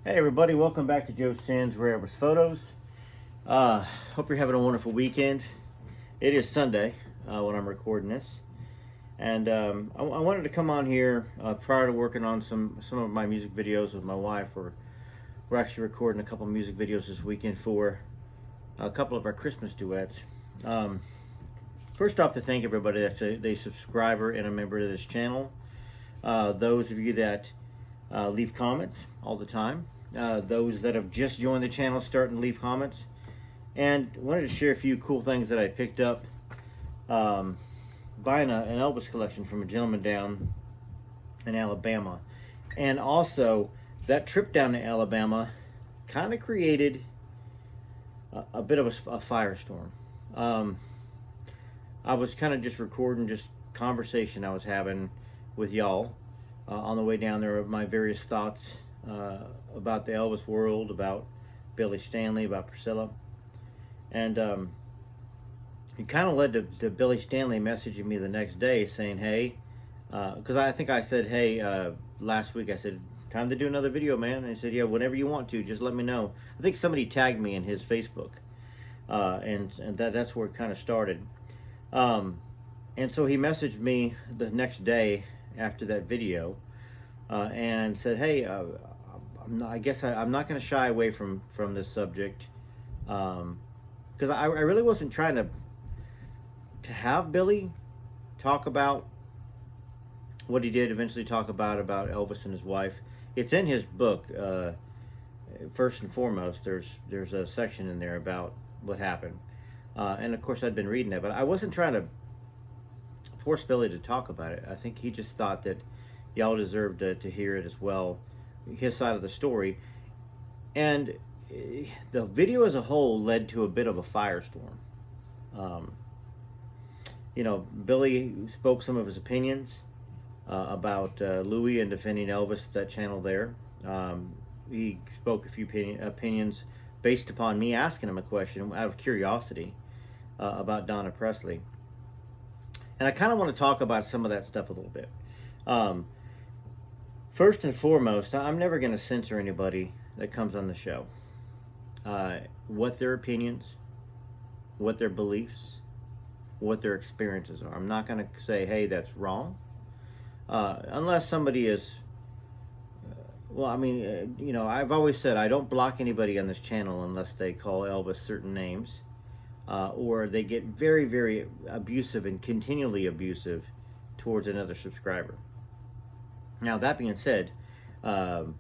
Hey everybody, welcome back to Joe Sands Rare Elvis Photos. Hope you're having a wonderful weekend. It is Sunday when I'm recording this, and I wanted to come on here prior to working on some of my music videos with my wife. We're actually recording a couple of music videos this weekend for a couple of our Christmas duets. First off, to thank everybody that's a subscriber and a member of this channel. Those of you that leave comments all the time. Those that have just joined the channel starting to leave comments, and wanted to share a few cool things that I picked up buying an Elvis collection from a gentleman down in Alabama. And also that trip down to Alabama kind of created a bit of a firestorm. I was kind of just recording just conversation I was having with y'all on the way down there, of my various thoughts about the Elvis world, about Billy Stanley, about Priscilla. And it kind of led to Billy Stanley messaging me the next day saying, hey, because I think I said, hey, last week, I said, time to do another video, man. And he said, yeah, whenever you want to, just let me know. I think somebody tagged me in his Facebook, and that's where it kind of started. And so he messaged me the next day after that video and said, hey, I guess I'm not going to shy away from this subject, because I really wasn't trying to have Billy talk about what he did eventually talk about Elvis and his wife. It's in his book. First and foremost, there's a section in there about what happened, and of course I'd been reading it, but I wasn't trying to force Billy to talk about it. I think he just thought that y'all deserved to hear it as well, his side of the story. And the video as a whole led to a bit of a firestorm. You know, Billy spoke some of his opinions about Louis and defending Elvis, that channel there. He spoke a few opinions based upon me asking him a question out of curiosity about Donna Presley. And I kind of want to talk about some of that stuff a little bit. First and foremost, I'm never going to censor anybody that comes on the show. What their opinions, what their beliefs, what their experiences are. I'm not going to say, hey, that's wrong. Unless somebody is, well, I mean, you know, I've always said I don't block anybody on this channel unless they call Elvis certain names. Or they get very, very abusive and continually abusive towards another subscriber. Now, that being said, you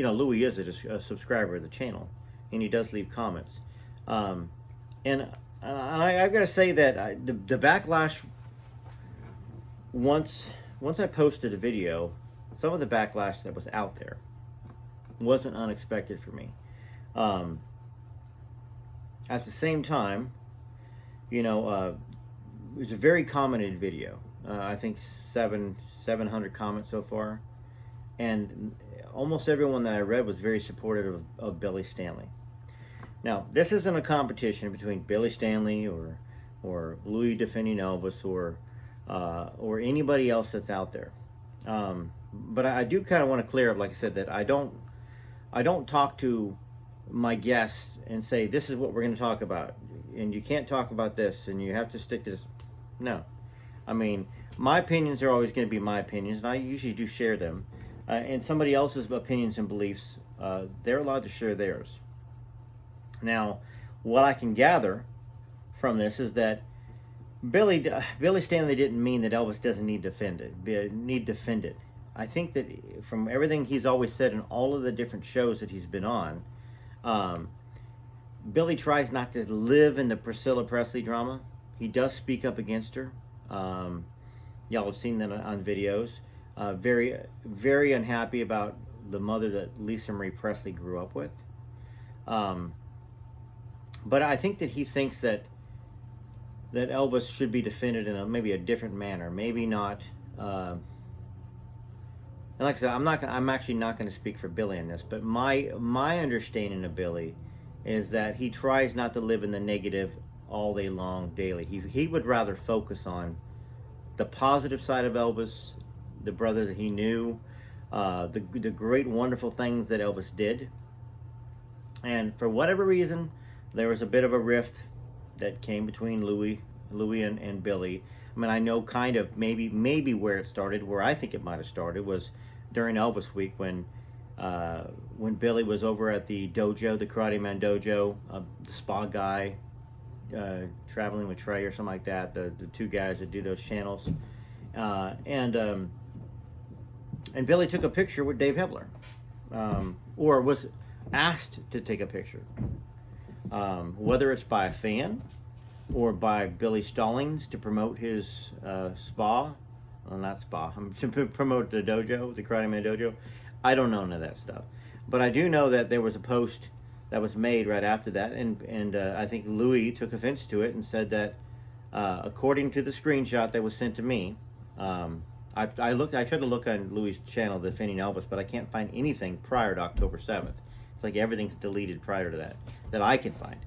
know, Louis is a subscriber of the channel, and he does leave comments. And I've got to say that the backlash, once I posted a video, some of the backlash that was out there wasn't unexpected for me. At the same time, you know, it was a very commented video. I think 700 comments so far, and almost everyone that I read was very supportive of Billy Stanley. Now, this isn't a competition between Billy Stanley or Louis defending Elvis or anybody else that's out there. But I do kind of want to clear up, like I said, that I don't talk to my guests and say, this is what we're going to talk about, and you can't talk about this, and you have to stick to this. No. I mean, my opinions are always going to be my opinions, and I usually do share them. And somebody else's opinions and beliefs, they're allowed to share theirs. Now, what I can gather from this is that Billy Stanley didn't mean that Elvis doesn't need defended. I think that from everything he's always said in all of the different shows that he's been on, Billy tries not to live in the Priscilla Presley drama. He does speak up against her. Y'all have seen that on videos. Very, very unhappy about the mother that Lisa Marie Presley grew up with. But I think that he thinks that Elvis should be defended in maybe a different manner, maybe not. And like I said, I'm actually not going to speak for Billy in this, but my understanding of Billy is that he tries not to live in the negative all day long, daily. He would rather focus on the positive side of Elvis, the brother that he knew, the great, wonderful things that Elvis did, And for whatever reason, there was a bit of a rift that came between Louis and Billy. I mean, I know kind of maybe where it started, where I think it might have started, was during Elvis week when Billy was over at the dojo, the Karate Man dojo, the spa guy, traveling with Trey or something like that, the two guys that do those channels, and Billy took a picture with Dave Hebler, or was asked to take a picture, whether it's by a fan or by Billy Stallings to promote his spa, well, not spa, to promote the dojo, the Karate Man dojo. I don't know none of that stuff, but I do know that there was a post that was made right after that, and I think Louis took offense to it and said that, according to the screenshot that was sent to me, I tried to look on Louis' channel, Defending Elvis, but I can't find anything prior to October 7th. It's like everything's deleted prior to that I can find.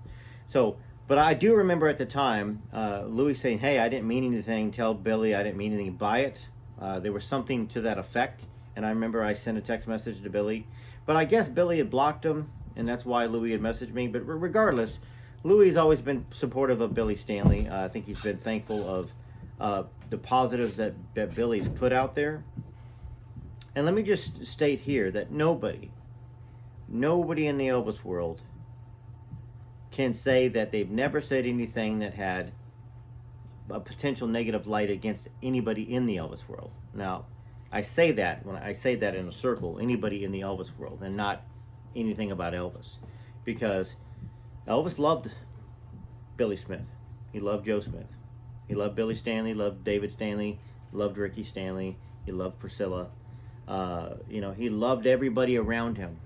So, but I do remember at the time, Louis saying, "Hey, I didn't mean anything. Tell Billy I didn't mean anything by it." There was something to that effect, and I remember I sent a text message to Billy, but I guess Billy had blocked him, and that's why Louis had messaged me. But regardless, Louis has always been supportive of Billy Stanley. I think he's been thankful of the positives that Billy's put out there. And let me just state here that nobody in the Elvis world can say that they've never said anything that had a potential negative light against anybody in the Elvis world. Now, I say that when I say that in a circle, anybody in the Elvis world, and not anything about Elvis, because Elvis loved Billy Smith. He loved Joe Smith. He loved Billy Stanley, loved David Stanley, loved Ricky Stanley. He loved Priscilla. He loved everybody around him,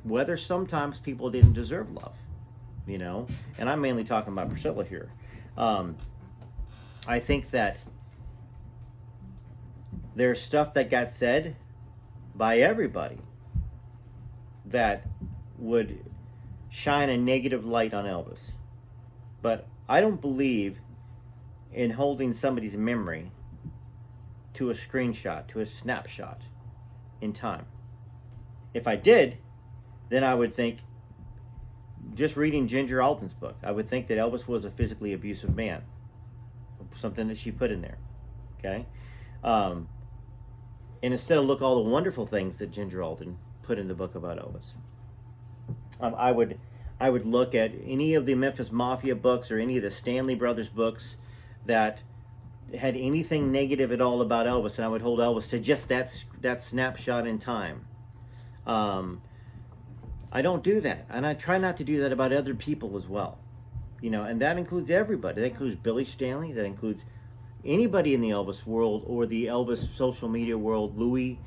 whether sometimes people didn't deserve love, and I'm mainly talking about Priscilla here. I think that there's stuff that got said by everybody that would shine a negative light on Elvis. But I don't believe in holding somebody's memory to a screenshot, to a snapshot in time. If I did, then I would think, just reading Ginger Alton's book, I would think that Elvis was a physically abusive man. Something that she put in there. Okay? And instead of look all the wonderful things that Ginger Alton put in the book about Elvis, I would look at any of the Memphis Mafia books or any of the Stanley Brothers books that had anything negative at all about Elvis, and I would hold Elvis to just that snapshot in time. I don't do that, and I try not to do that about other people as well. And that includes everybody. That includes Billy Stanley. That includes anybody in the Elvis world or the Elvis social media world, Louis,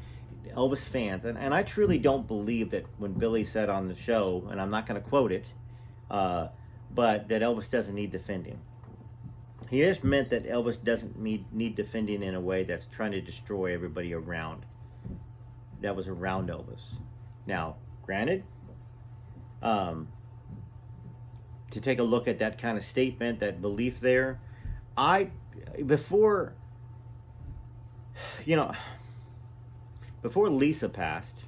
Elvis fans. And I truly don't believe that when Billy said on the show, and I'm not going to quote it, but that Elvis doesn't need defending. He just meant that Elvis doesn't need defending in a way that's trying to destroy everybody around, that was around Elvis. Now, granted, to take a look at that kind of statement, that belief there, before Lisa passed,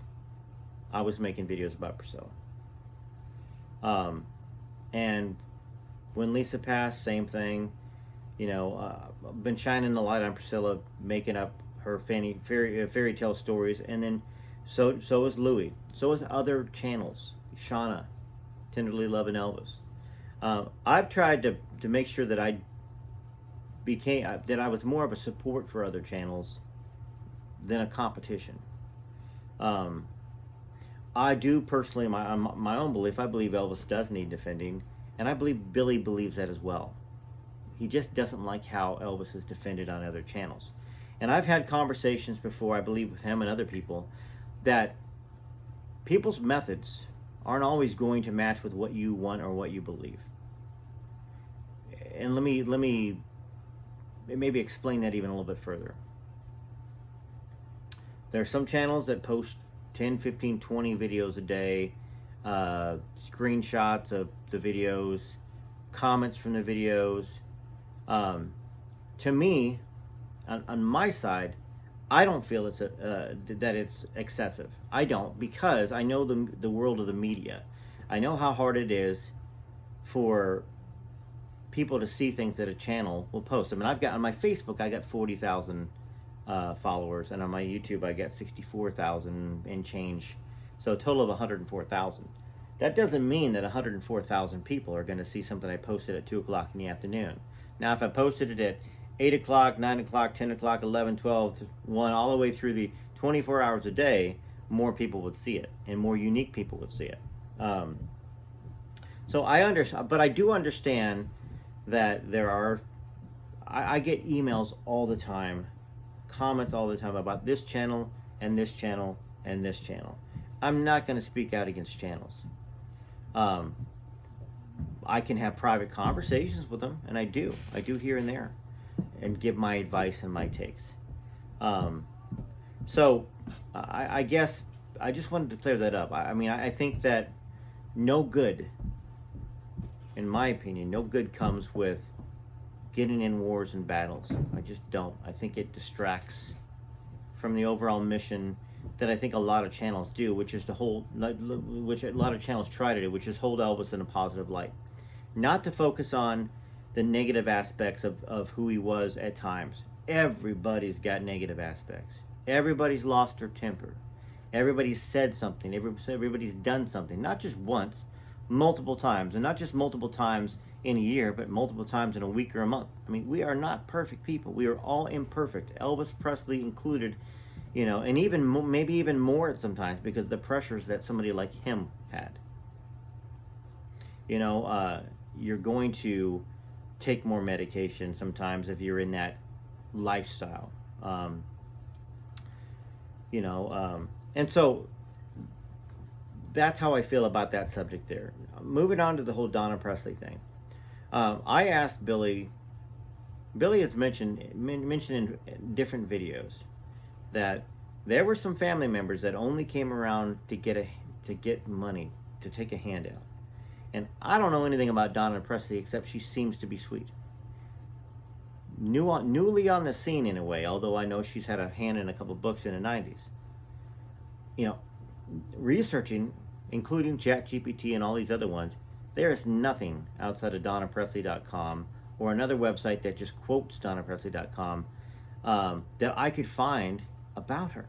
I was making videos about Priscilla. And when Lisa passed, same thing. I've been shining the light on Priscilla, making up her fairy tale stories, and then so is Louis. So is other channels. Shauna, Tenderly Loving Elvis. I've tried to make sure that I was more of a support for other channels than a competition. I do personally, my own belief, I believe Elvis does need defending, and I believe Billy believes that as well. He just doesn't like how Elvis is defended on other channels. And I've had conversations before, I believe, with him and other people, that people's methods aren't always going to match with what you want or what you believe. And let me maybe explain that even a little bit further. There are some channels that post 10, 15, 20 videos a day, screenshots of the videos, comments from the videos. To me, on my side, I don't feel that it's excessive. I don't, because I know the world of the media. I know how hard it is for people to see things that a channel will post. I mean, I've got on my Facebook, I got 40,000 followers, and on my YouTube, I got 64,000 and change. So a total of 104,000. That doesn't mean that 104,000 people are going to see something I posted at 2 o'clock in the afternoon. Now, if I posted it at 8 o'clock, 9 o'clock, 10 o'clock, 11, 12, 1, all the way through the 24 hours a day, more people would see it, and more unique people would see it. So I understand, but I do understand that there are, I get emails all the time, comments all the time about this channel and this channel and this channel. I'm not going to speak out against channels. I can have private conversations with them, and I do here and there, and give my advice and my takes. So I guess I just wanted to clear that up. I mean, I think that no good, in my opinion, no good comes with getting in wars and battles. I just don't. I think it distracts from the overall mission that I think a lot of channels do, which is to hold, which a lot of channels try to do, which is hold Elvis in a positive light. Not to focus on the negative aspects of who he was at times. Everybody's got negative aspects. Everybody's lost their temper. Everybody's said something. Everybody's done something. Not just once, multiple times. And not just multiple times in a year, but multiple times in a week or a month. I mean, we are not perfect people. We are all imperfect. Elvis Presley included, you know, and even maybe even more sometimes because the pressures that somebody like him had. You know, you're going to take more medication sometimes if you're in that lifestyle. You know, and so that's how I feel about that subject there. Moving on to the whole Donna Presley thing. I asked Billy. Billy has mentioned in different videos that there were some family members that only came around to get money, to take a handout. And I don't know anything about Donna Presley except she seems to be sweet. Newly on the scene in a way, although I know she's had a hand in a couple books in the 90s. You know, researching, including ChatGPT and all these other ones, there is nothing outside of DonnaPresley.com or another website that just quotes DonnaPresley.com that I could find about her.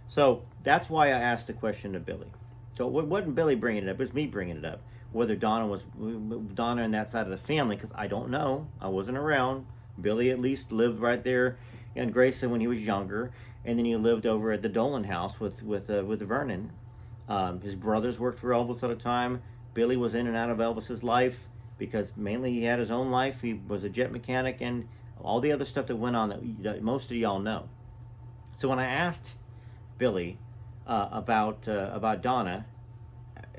So that's why I asked the question to Billy. So it wasn't Billy bringing it up, it was me bringing it up. Whether Donna and that side of the family, because I don't know, I wasn't around. Billy at least lived right there in Grayson when he was younger, and then he lived over at the Dolan house with Vernon. His brothers worked for Elvis at a time. Billy was in and out of Elvis's life because mainly he had his own life. He was a jet mechanic and all the other stuff that went on that most of y'all know. So when I asked Billy about Donna,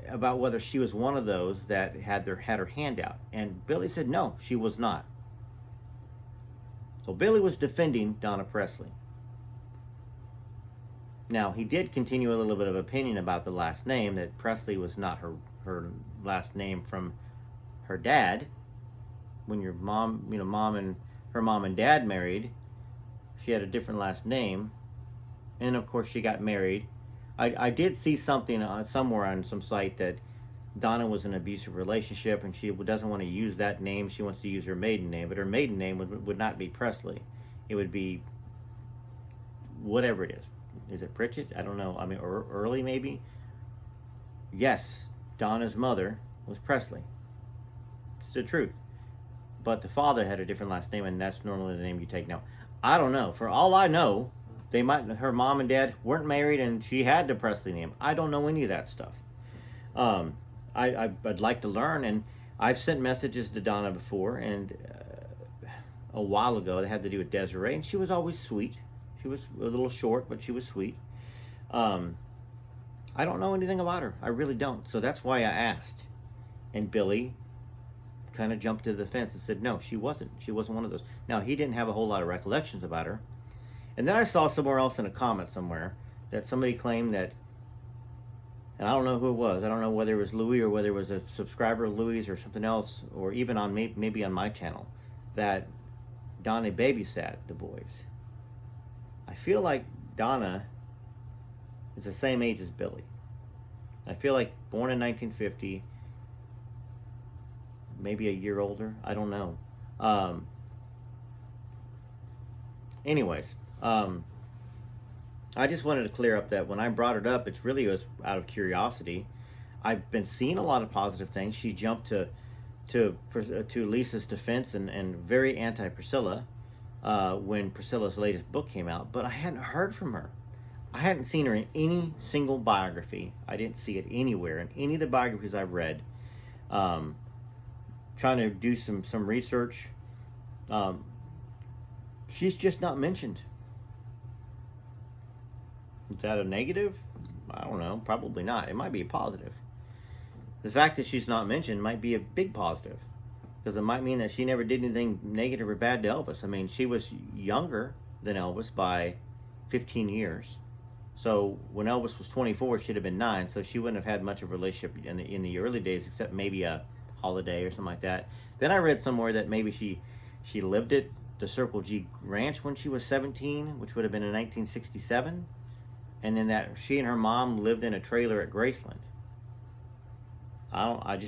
about whether she was one of those that had her hand out, and Billy said no, she was not. So Billy was defending Donna Presley. Now, he did continue a little bit of opinion about the last name, that Presley was not her last name from her dad. When your mom, you know, her mom and dad married, she had a different last name. And of course she got married. I did see something somewhere on some site that Donna was in an abusive relationship and she doesn't want to use that name. She wants to use her maiden name, but her maiden name would not be Presley. It would be whatever it is. Is it Pritchett? I don't know. I mean, or Early maybe? Yes, Donna's mother was Presley. It's the truth. But the father had a different last name, and that's normally the name you take now. I don't know. For all I know, her mom and dad weren't married, and she had the Presley name. I don't know any of that stuff. I'd like to learn, and I've sent messages to Donna before, and a while ago, that had to do with Desiree, and she was always sweet. She was a little short, but she was sweet. I don't know anything about her. I really don't. So that's why I asked. And Billy kind of jumped to the fence and said, no, she wasn't. She wasn't one of those. Now, he didn't have a whole lot of recollections about her. And then I saw somewhere else in a comment somewhere that somebody claimed that, and I don't know who it was. I don't know whether it was Louis or whether it was a subscriber of Louis or something else, or even on maybe on my channel, that Donna babysat the boys. I feel like Donna is the same age as Billy. I feel like born in 1950, maybe a year older. I don't know. Um, anyways, I just wanted to clear up that when I brought it up, it's really was out of curiosity. I've been seeing a lot of positive things. She jumped to Lisa's defense and very anti Priscilla when Priscilla's latest book came out, but I hadn't heard from her. I hadn't seen her in any single biography. I didn't see it anywhere in any of the biographies I've read. Um, Trying to do some research, um, she's just not mentioned. Is that a negative? I don't know. Probably not. It might be a positive. The fact that she's not mentioned might be a big positive, because it might mean that she never did anything negative or bad to Elvis. I mean, she was younger than Elvis by 15 years. So when Elvis was 24, she'd have been 9. So she wouldn't have had much of a relationship in the early days, except maybe a holiday or something like that. Then I read somewhere that maybe she lived at the Circle G Ranch when she was 17, which would have been in 1967, and then that she and her mom lived in a trailer at Graceland. I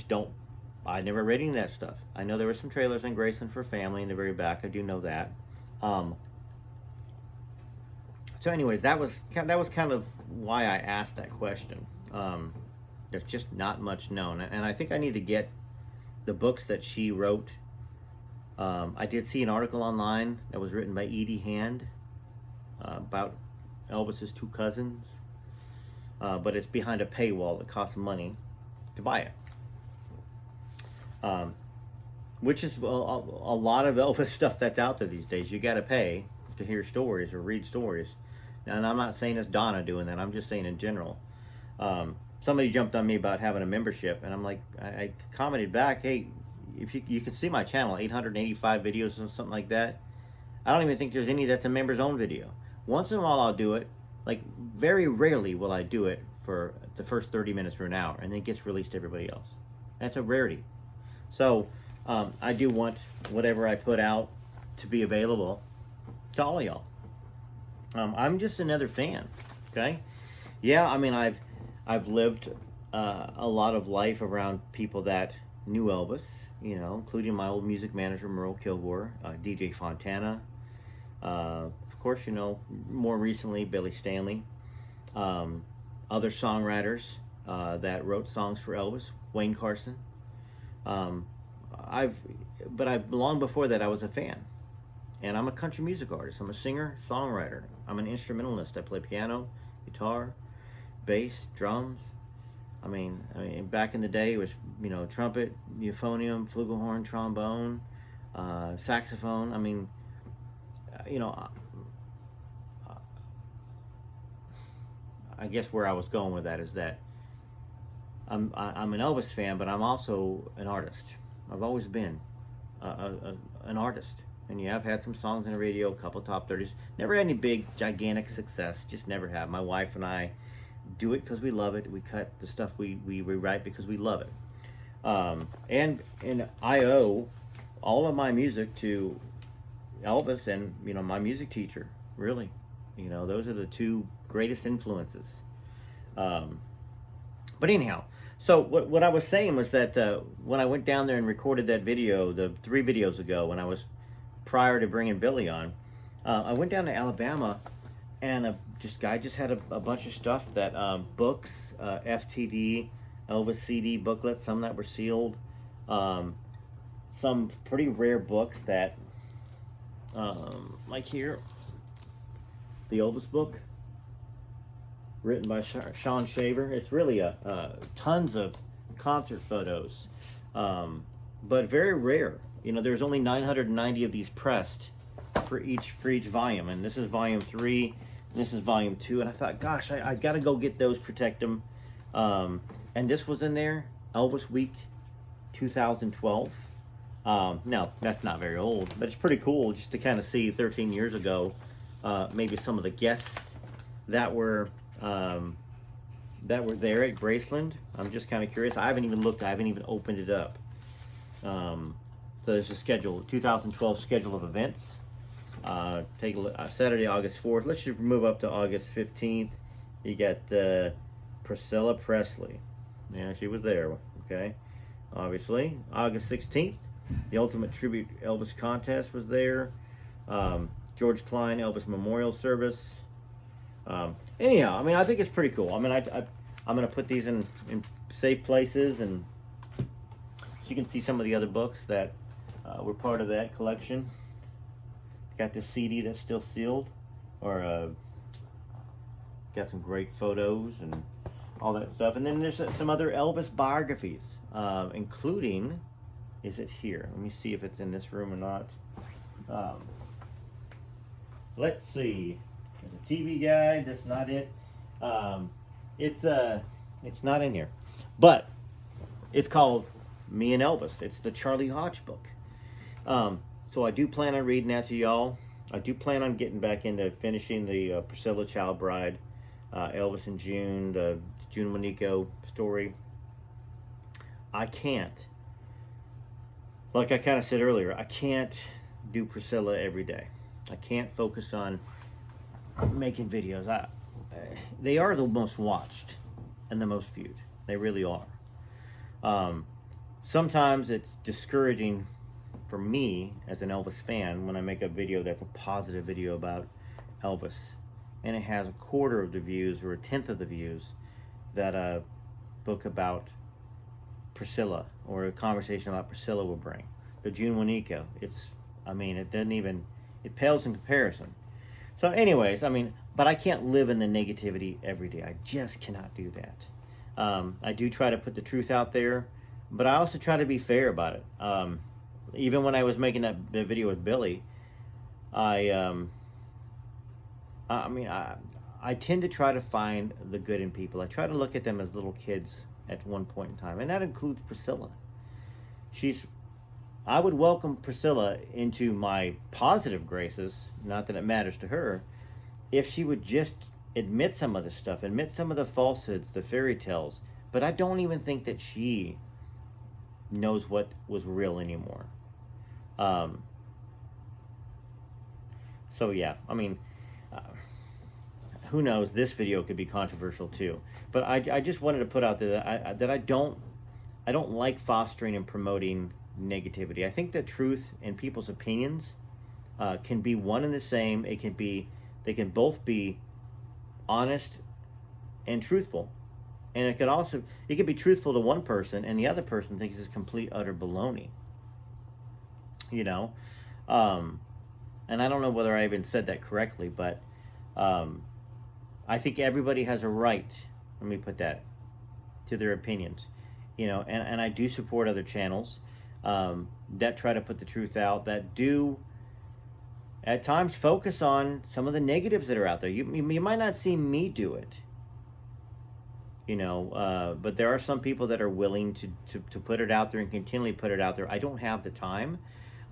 never read any of that stuff. I know there were some trailers in Graceland for family in the very back. I do know that. So anyways, that was kind of why I asked that question. There's just not much known, and I think I need to get the books that she wrote. I did see an article online that was written by Edie Hand about Elvis's 2 cousins, but it's behind a paywall that costs money to buy it. Which is a lot of Elvis stuff that's out there these days. You got to pay to hear stories or read stories. Now, and I'm not saying it's Donna doing that. I'm just saying in general. Somebody jumped on me about having a membership, and I'm like, I commented back, hey, if you can see my channel, 885 videos or something like that. I don't even think there's any that's a member's own video. Once in a while I'll do it. Like, very rarely will I do it for the first 30 minutes or an hour, and then it gets released to everybody else. That's a rarity. So I do want whatever I put out to be available to all of y'all. I'm just another fan, okay? Yeah, I mean, I've lived a lot of life around people that knew Elvis, you know, including my old music manager, Merle Kilgore, DJ Fontana, of course, you know, more recently, Billy Stanley, other songwriters that wrote songs for Elvis, Wayne Carson. But long before that, I was a fan. And I'm a country music artist. I'm a singer, songwriter. I'm an instrumentalist. I play piano, guitar, bass, drums. I mean, back in the day, it was, you know, trumpet, euphonium, flugelhorn, trombone, saxophone. I mean, you know, I guess where I was going with that is that I'm an Elvis fan, but I'm also an artist. I've always been an artist. And yeah, I've had some songs on the radio, a couple top 30s. Never had any big, gigantic success. Just never have. My wife and I do it because we love it. We cut the stuff we write because we love it. And I owe all of my music to Elvis and, you know, my music teacher. Really, you know, those are the 2 greatest influences. But anyhow, so what I was saying was that when I went down there and recorded that video, the 3 videos ago, when I was prior to bringing Billy on, I went down to Alabama, and guy just had a bunch of stuff that books, FTD, Elvis CD booklets, some that were sealed, some pretty rare books that, like here, the Elvis book, written by Sean Shaver. It's really tons of concert photos, but very rare. You know, there's only 990 of these pressed for each volume, and this is volume 3, and this is volume 2. And I thought, gosh, I got to go get those, protect them. And this was in there, Elvis Week 2012. Now that's not very old, but it's pretty cool just to kind of see 13 years ago, maybe some of the guests that were there at Graceland. I'm just kind of curious. I haven't even looked. I haven't even opened it up. So there's a schedule, 2012 schedule of events. Take a look. Saturday, August 4th. Let's just move up to August 15th. You got Priscilla Presley. Yeah, she was there. Okay, obviously. August 16th, the Ultimate Tribute Elvis Contest was there. George Klein Elvis Memorial Service. Anyhow, I mean, I think it's pretty cool. I mean, I'm going to put these in safe places, and so you can see some of the other books that were part of that collection. Got this CD that's still sealed, or got some great photos and all that stuff. And then there's some other Elvis biographies, including, is it here? Let me see if it's in this room or not. Let's see. The TV Guide, that's not it. It's not in here. But it's called Me and Elvis. It's the Charlie Hodge book. So I do plan on reading that to y'all. I do plan on getting back into finishing the Priscilla Child Bride, Elvis in June, the June Monico story. I can't, like I kind of said earlier, I can't do Priscilla every day. I can't focus on making videos. They are the most watched and the most viewed. They really are. Sometimes it's discouraging for me as an Elvis fan when I make a video that's a positive video about Elvis, and it has a quarter of the views or a tenth of the views that a book about Priscilla or a conversation about Priscilla will bring. The June Monico, it pales in comparison. So anyways, I mean, but I can't live in the negativity every day. I just cannot do that. I do try to put the truth out there, but I also try to be fair about it. Even when I was making that video with Billy, I tend to try to find the good in people. I try to look at them as little kids at one point in time, and that includes Priscilla. I would welcome Priscilla into my positive graces, not that it matters to her, if she would just admit some of the stuff, admit some of the falsehoods, the fairy tales. But I don't even think that she knows what was real anymore. So yeah, I mean, who knows? This video could be controversial too. But I just wanted to put out there that I don't like fostering and promoting negativity. I think that truth and people's opinions can be one and the same. They can both be honest and truthful, and it could be truthful to one person and the other person thinks it's complete utter baloney. You know, and I don't know whether I even said that correctly, but I think everybody has a right. Let me put that to their opinions. You know, and I do support other channels that try to put the truth out, that do at times focus on some of the negatives that are out there. You might not see me do it, you know, but there are some people that are willing to put it out there and continually put it out there. I don't have the time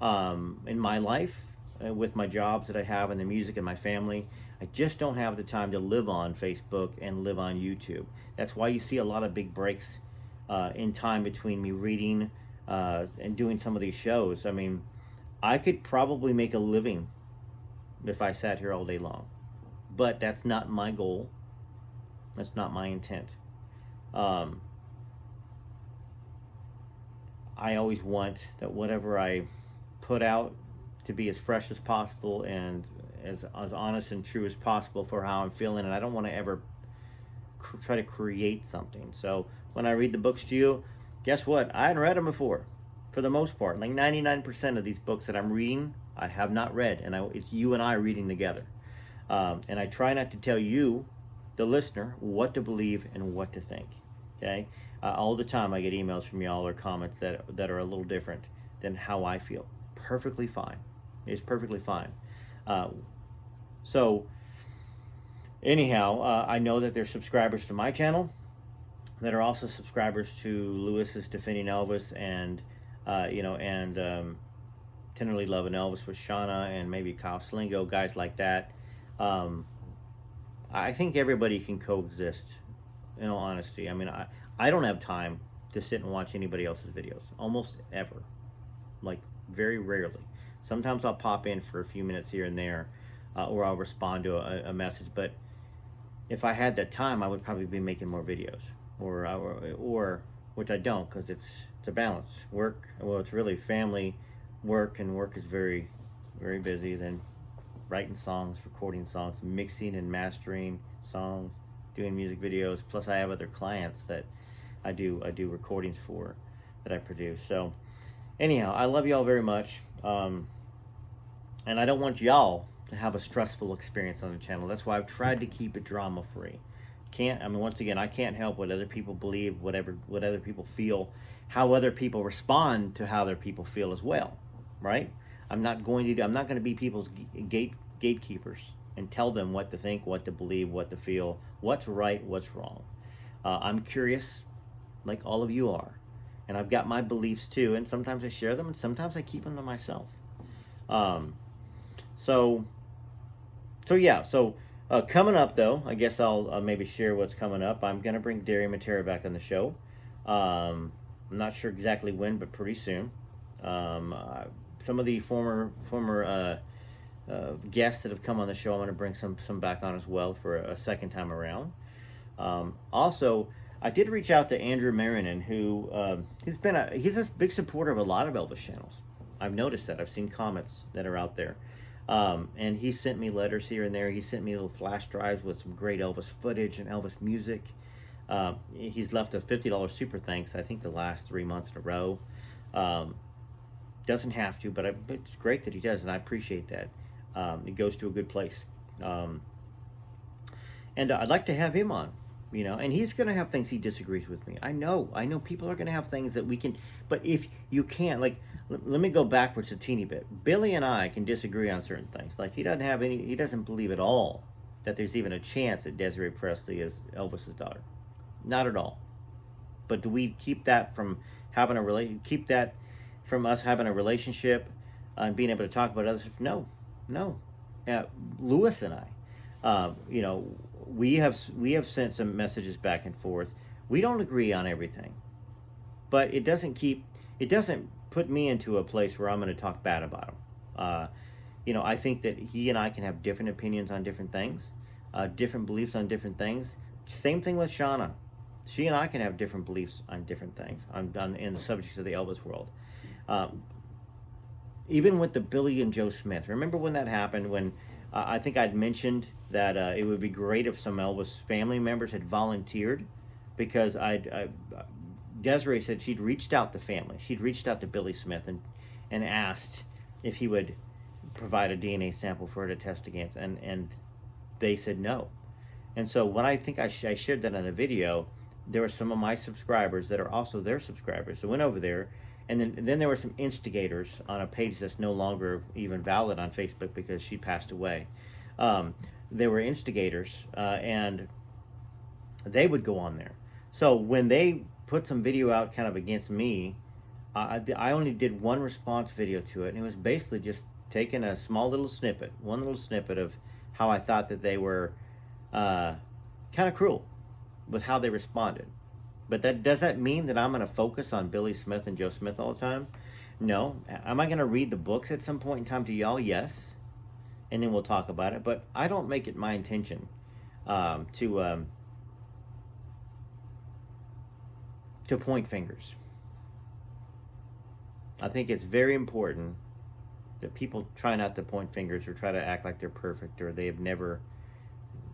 in my life with my jobs that I have and the music and my family. I just don't have the time to live on Facebook and live on YouTube. That's why you see a lot of big breaks in time between me reading and doing some of these shows. I mean, I could probably make a living if I sat here all day long, but that's not my goal. That's not my intent. I always want that whatever I put out to be as fresh as possible and as honest and true as possible for how I'm feeling, and I don't want to ever try to create something. So when I read the books to you, guess what? I hadn't read them before, for the most part. Like 99% of these books that I'm reading, I have not read, and it's you and I reading together. And I try not to tell you, the listener, what to believe and what to think. Okay? All the time I get emails from y'all or comments that are a little different than how I feel. Perfectly fine. It's perfectly fine. So anyhow, I know that there's subscribers to my channel that are also subscribers to Lewis's Defending Elvis and Tenderly Loving Elvis with Shauna and maybe Kyle Slingo, guys like that. I think everybody can coexist, in all honesty. I mean, I don't have time to sit and watch anybody else's videos, almost ever. Like, very rarely. Sometimes I'll pop in for a few minutes here and there, or I'll respond to a message, but if I had that time, I would probably be making more videos, or which I don't, because it's a balance. Work, well, it's really family, work, and work is very, very busy. Then writing songs, recording songs, mixing and mastering songs, doing music videos. Plus, I have other clients that I do recordings for, that I produce. So, anyhow, I love y'all very much, and I don't want y'all to have a stressful experience on the channel. That's why I've tried to keep it drama free. Once again, I can't help what other people believe, what other people feel, how other people respond to how other people feel as well, right? I'm not going to be people's gatekeepers and tell them what to think, what to believe, what to feel, what's right, what's wrong. I'm curious, like all of you are, and I've got my beliefs too, and sometimes I share them, and sometimes I keep them to myself. Coming up though, I guess I'll maybe share what's coming up. I'm gonna bring Darian Matera back on the show. I'm not sure exactly when, but pretty soon. Some of the former guests that have come on the show, I'm gonna bring some back on as well for a second time around. Also, I did reach out to Andrew Marinan, who he's a big supporter of a lot of Elvis channels. I've noticed that. I've seen comments that are out there. And he sent me letters here and there. He sent me little flash drives with some great Elvis footage and Elvis music. He's left a $50 super thanks, I think the last 3 months in a row. Doesn't have to, but it's great that he does, and I appreciate that. It goes to a good place. And I'd like to have him on, and he's going to have things he disagrees with me. I know people are going to have things that we can, but if you can't, like, let me go backwards a teeny bit. Billy and I can disagree on certain things. Like, he doesn't believe at all that there's even a chance that Desiree Presley is Elvis's daughter. Not at all. But do we keep that from having us having a relationship and being able to talk about others? No. Lewis and I, we have sent some messages back and forth. We don't agree on everything, but it doesn't put me into a place where I'm going to talk bad about him. I think that he and I can have different opinions on different things, different beliefs on different things. Same thing with Shauna. She and I can have different beliefs on different things in the subjects of the Elvis world. Even with the Billy and Joe Smith. Remember when that happened, when I think I'd mentioned that it would be great if some Elvis family members had volunteered, because Desiree said she'd reached out to family. She'd reached out to Billy Smith and asked if he would provide a DNA sample for her to test against, and they said no. And so when I think I shared that on a video, there were some of my subscribers that are also their subscribers. So I went over there, and then there were some instigators on a page that's no longer even valid on Facebook because she passed away. They were instigators, and they would go on there. So when they put some video out kind of against me, I only did one response video to it, and it was basically just taking a small little snippet, one little snippet of how I thought that they were kind of cruel with how they responded. But does that mean that I'm going to focus on Billy Smith and Joe Smith all the time? No. Am I going to read the books at some point in time to y'all? Yes. And then we'll talk about it. But I don't make it my intention to point fingers. I think it's very important that people try not to point fingers or try to act like they're perfect or they have never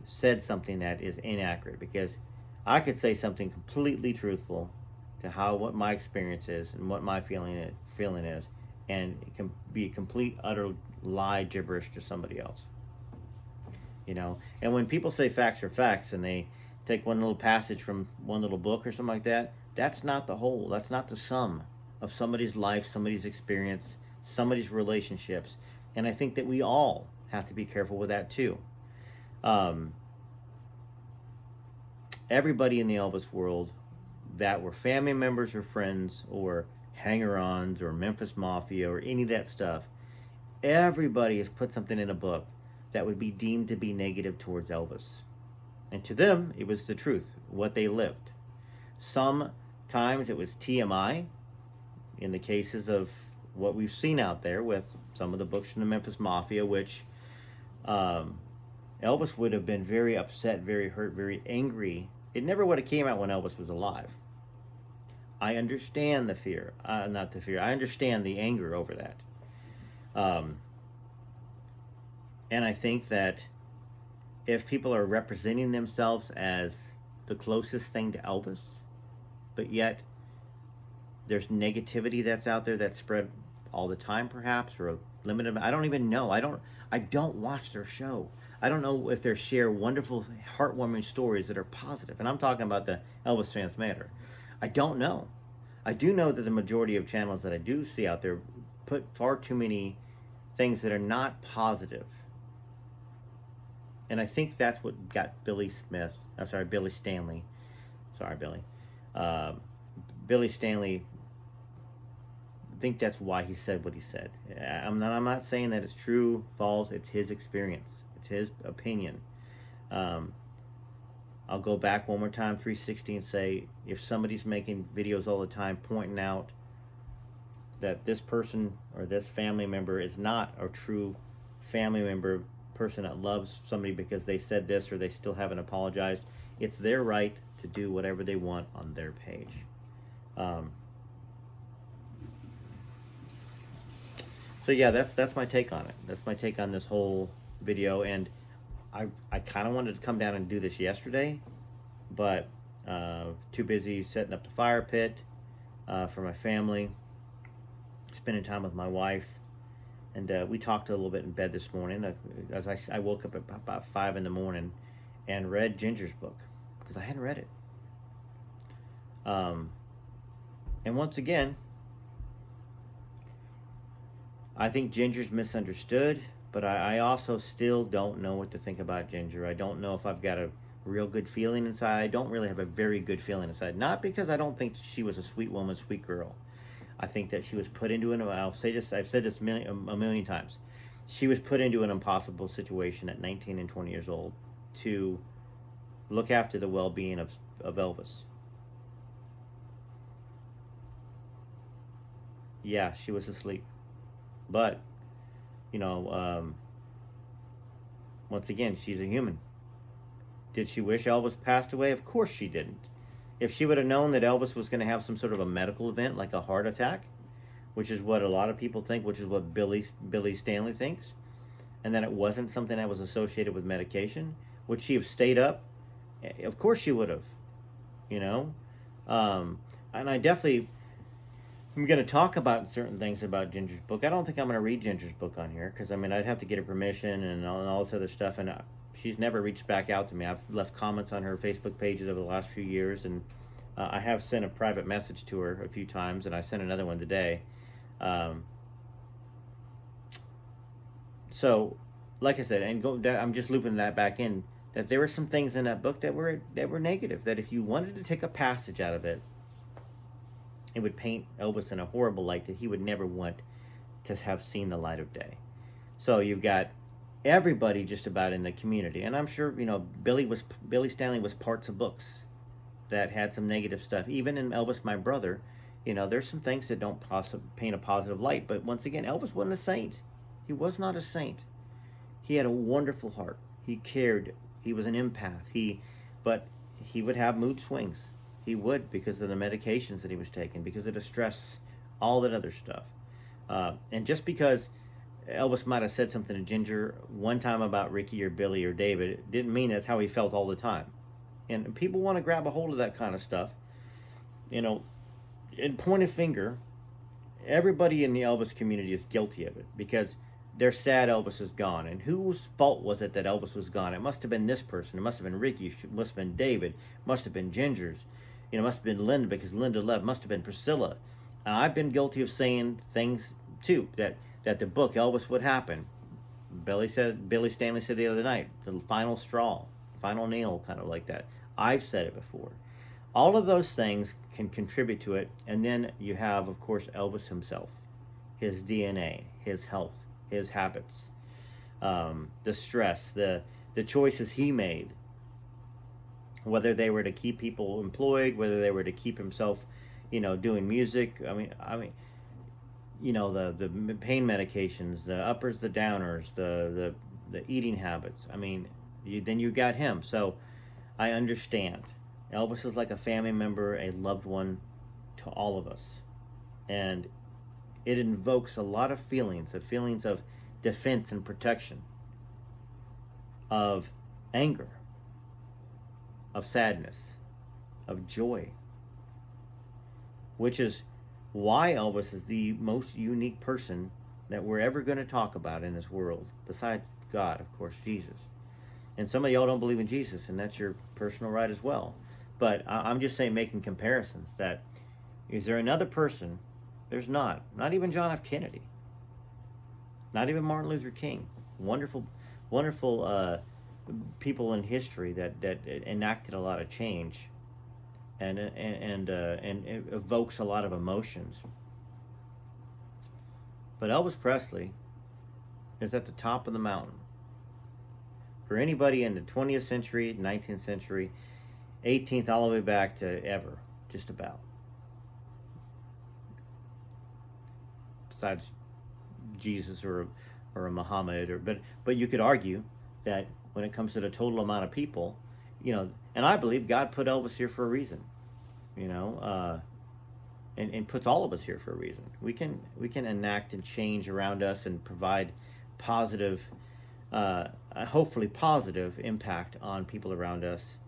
said something that is inaccurate, because I could say something completely truthful to what my experience is and what my feeling is, and it can be a complete, utter lie, gibberish to somebody else. And when people say facts are facts and they take one little passage from one little book or something like that, that's not the whole. That's not the sum of somebody's life, somebody's experience, somebody's relationships. And I think that we all have to be careful with that too. Everybody in the Elvis world that were family members or friends or hanger-ons or Memphis Mafia or any of that stuff, everybody has put something in a book that would be deemed to be negative towards Elvis. And to them, it was the truth, what they lived. Sometimes it was TMI, in the cases of what we've seen out there with some of the books from the Memphis Mafia, which Elvis would have been very upset, very hurt, very angry. It never would have came out when Elvis was alive. I understand the fear, not the fear. I understand the anger over that, um, and I think that if people are representing themselves as the closest thing to Elvis, but yet there's negativity that's out there that's spread all the time, perhaps, or a limited. I don't even know. I don't watch their show. I don't know if they share wonderful, heartwarming stories that are positive. And I'm talking about the Elvis Fans Matter. I don't know. I do know that the majority of channels that I do see out there put far too many things that are not positive. And I think that's what got Billy Smith. I'm sorry, Billy Stanley. Sorry, Billy. Uh, Billy Stanley. I think that's why he said what he said. I'm not saying that it's true, false. It's his experience. It's his opinion. Um, I'll go back one more time, 360, and say if somebody's making videos all the time pointing out that this person or this family member is not a true family member, person that loves somebody because they said this or they still haven't apologized, it's their right to do whatever they want on their page. Um, so yeah, that's my take on it. That's my take on this whole video, and I kind of wanted to come down and do this yesterday, but too busy setting up the fire pit for my family, spending time with my wife, and we talked a little bit in bed this morning. As I woke up at about 5 in the morning and read Ginger's book because I hadn't read it. And once again, I think Ginger's misunderstood, but I also still don't know what to think about Ginger. I don't know if I've got a real good feeling inside. I don't really have a very good feeling inside. Not because I don't think she was a sweet woman, sweet girl. I think that she was put into an, I'll say this, I've said this a million times. She was put into an impossible situation at 19 and 20 years old to look after the well-being of Elvis. Yeah, she was asleep. But, you know, once again, she's a human. Did she wish Elvis passed away? Of course she didn't. If she would have known that Elvis was going to have some sort of a medical event like a heart attack, which is what a lot of people think, which is what Billy Stanley thinks, and that it wasn't something that was associated with medication, would she have stayed up? Of course she would have, you know? And I definitely I'm going to talk about certain things about Ginger's book. I don't think I'm going to read Ginger's book on here because, I mean, I'd have to get her permission and all this other stuff. And she's never reached back out to me. I've left comments on her Facebook pages over the last few years. And I have sent a private message to her a few times. And I sent another one today. So, like I said, I'm just looping that back in, that there were some things in that book that were negative. That if you wanted to take a passage out of it, it would paint Elvis in a horrible light that he would never want to have seen the light of day. So you've got everybody just about in the community, and I'm sure Billy Stanley was parts of books that had some negative stuff. Even in Elvis, My Brother, there's some things that don't paint a positive light. But once again, Elvis wasn't a saint. He was not a saint. He had a wonderful heart. He cared. He was an empath. But he would have mood swings. He would, because of the medications that he was taking, because of the stress, all that other stuff. And just because Elvis might have said something to Ginger one time about Ricky or Billy or David, it didn't mean that's how he felt all the time. And people want to grab a hold of that kind of stuff. And point a finger, everybody in the Elvis community is guilty of it because they're sad Elvis is gone. And whose fault was it that Elvis was gone? It must have been this person. It must have been Ricky. It must have been David. It must have been Ginger's. It must have been Linda because Linda left. It must have been Priscilla. And I've been guilty of saying things too that the book Elvis would happen. Billy Stanley said the other night, the final straw, final nail, kind of like that. I've said it before. All of those things can contribute to it. And then you have, of course, Elvis himself, his DNA, his health, his habits, the stress, the choices he made, whether they were to keep people employed, whether they were to keep himself, doing music. I mean, the pain medications, the uppers, the downers, the eating habits. I mean, then you got him. So I understand. Elvis is like a family member, a loved one to all of us. And it invokes a lot of feelings, of defense and protection, of anger, of sadness, of joy, which is why Elvis is the most unique person that we're ever going to talk about in this world, besides God, of course, Jesus. And some of y'all don't believe in Jesus, and that's your personal right as well. But I'm just saying, making comparisons, that is there another person? There's not. Not even John F. Kennedy. Not even Martin Luther King. Wonderful, wonderful people in history that enacted a lot of change, and it evokes a lot of emotions. But Elvis Presley is at the top of the mountain. For anybody in the 20th century, 19th century, 18th, all the way back to ever, just about. Besides Jesus or a Muhammad, but you could argue that when it comes to the total amount of people, and I believe God put Elvis here for a reason, and puts all of us here for a reason. We can enact and change around us and provide positive, hopefully positive impact on people around us.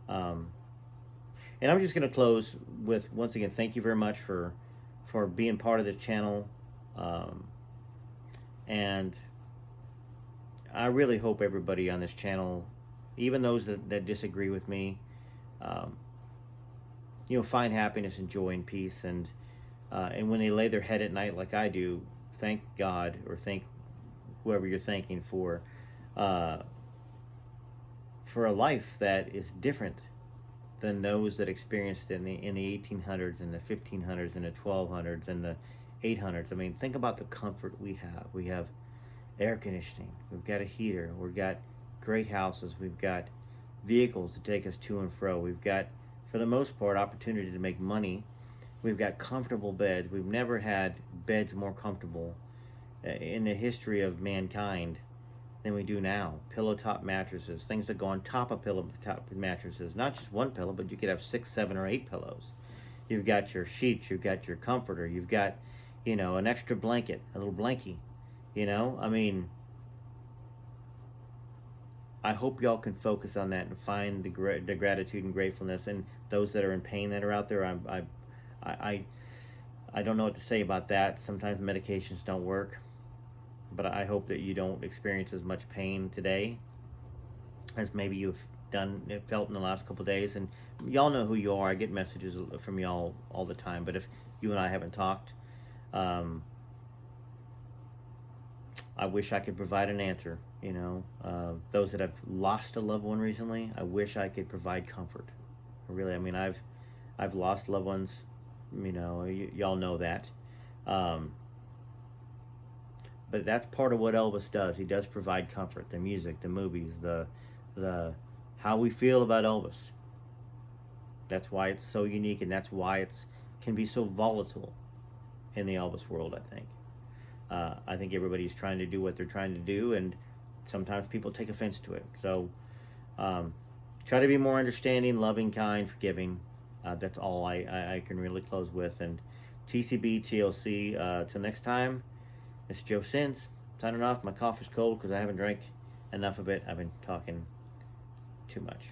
And I'm just going to close with, once again, thank you very much for being part of this channel. And I really hope everybody on this channel, even those that disagree with me, find happiness and joy and peace, and when they lay their head at night like I do, thank God, or thank whoever you're thanking for a life that is different than those that experienced in the 1800s and the 1500s and the 1200s and the 800s. I mean, think about the comfort we have. We have air conditioning. We've got a heater. We've got great houses. We've got vehicles to take us to and fro. We've got, for the most part, opportunity to make money. We've got comfortable beds. We've never had beds more comfortable in the history of mankind than we do now. Pillow top mattresses, things that go on top of pillow top mattresses. Not just one pillow, but you could have 6, 7, or 8 pillows. You've got your sheets. You've got your comforter. You've got, an extra blanket, a little blankie. I mean, I hope y'all can focus on that and find the gratitude and gratefulness. And those that are in pain that are out there, I don't know what to say about that. Sometimes medications don't work, but I hope that you don't experience as much pain today as maybe you've felt in the last couple of days. And y'all know who you are. I get messages from y'all all the time. But if you and I haven't talked, I wish I could provide an answer. Those that have lost a loved one recently, I wish I could provide comfort. Really, I mean, I've lost loved ones. Y'all know that. But that's part of what Elvis does. He does provide comfort. The music, the movies, the how we feel about Elvis. That's why it's so unique, and that's why it can be so volatile in the Elvis world, I think. I think everybody's trying to do what they're trying to do, and sometimes people take offense to it. So try to be more understanding, loving, kind, forgiving. That's all I can really close with. And TCB, TLC, till next time, it's Joe Sins signing off. My coffee's cold because I haven't drank enough of it. I've been talking too much.